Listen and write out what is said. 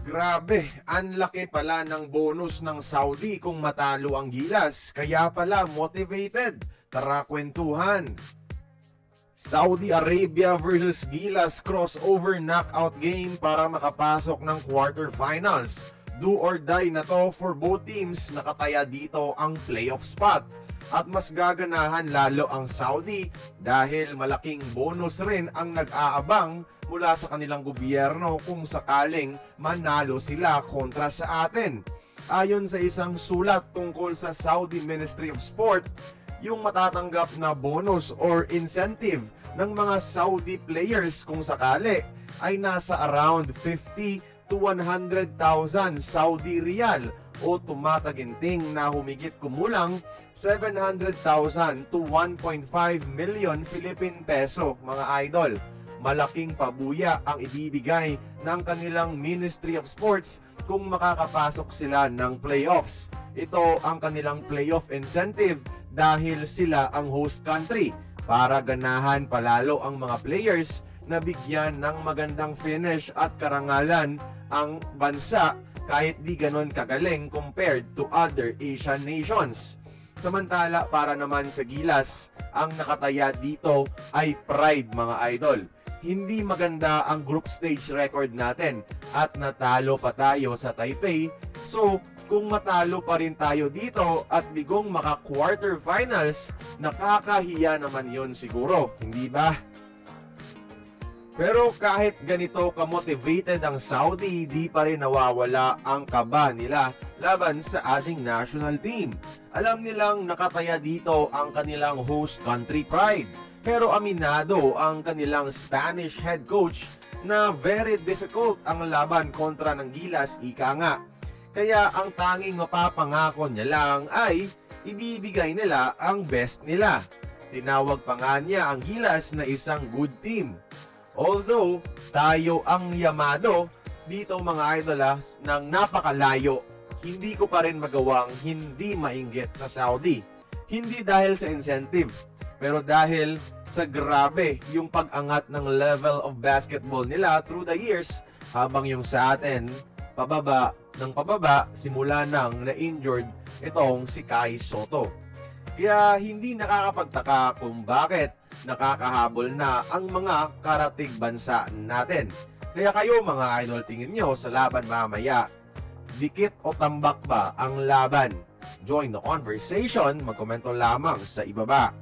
Grabe, ang laki pala ng bonus ng Saudi kung matalo ang Gilas. Kaya pala motivated. Tara kwentuhan. Saudi Arabia versus Gilas crossover knockout game para makapasok ng quarterfinals. Do or die na to for both teams. Nakataya dito ang playoff spot. At mas gaganahan lalo ang Saudi dahil malaking bonus rin ang nag-aabang mula sa kanilang gobyerno kung sakaling manalo sila kontra sa atin. Ayon sa isang sulat tungkol sa Saudi Ministry of Sport, yung matatanggap na bonus or incentive ng mga Saudi players kung sakali ay nasa around 50 to 100,000 Saudi Riyal o tumataginting na humigit kumulang 700,000 to 1.5 million Philippine peso, mga idol. Malaking pabuya ang ibibigay ng kanilang Ministry of Sports kung makakapasok sila ng playoffs. Ito ang kanilang playoff incentive dahil sila ang host country para ganahan palalo ang mga players na bigyan ng magandang finish at karangalan ang bansa kahit di ganon kagaling compared to other Asian nations. Samantala para naman sa Gilas, ang nakataya dito ay pride, mga idol. Hindi maganda ang group stage record natin at natalo pa tayo sa Taipei. So kung matalo pa rin tayo dito at bigong maka quarterfinals, nakakahiya naman yon siguro, hindi ba? Pero kahit ganito ka-motivated ang Saudi, di pa rin nawawala ang kaba nila laban sa ating national team. Alam nilang nakataya dito ang kanilang host country pride. Pero aminado ang kanilang Spanish head coach na very difficult ang laban kontra ng Gilas, ika nga. Kaya ang tanging mapapangako niya lang ay ibibigay nila ang best nila. Tinawag pa nga niya ang Gilas na isang good team. Although, tayo ang yamado dito mga idolas ng napakalayo, hindi ko pa rin magawang hindi mainggit sa Saudi. Hindi dahil sa incentive, pero dahil sa grabe yung pag-angat ng level of basketball nila through the years, habang yung sa atin, pababa ng pababa, simula nang na-injured itong si Kai Sotto. Kaya hindi nakakapagtaka kung bakit nakakahabol na ang mga karatig bansa natin. Kaya kayo mga idol, tingin nyo sa laban mamaya, dikit o tambak ba ang laban? Join the conversation, magkomento lamang sa ibaba.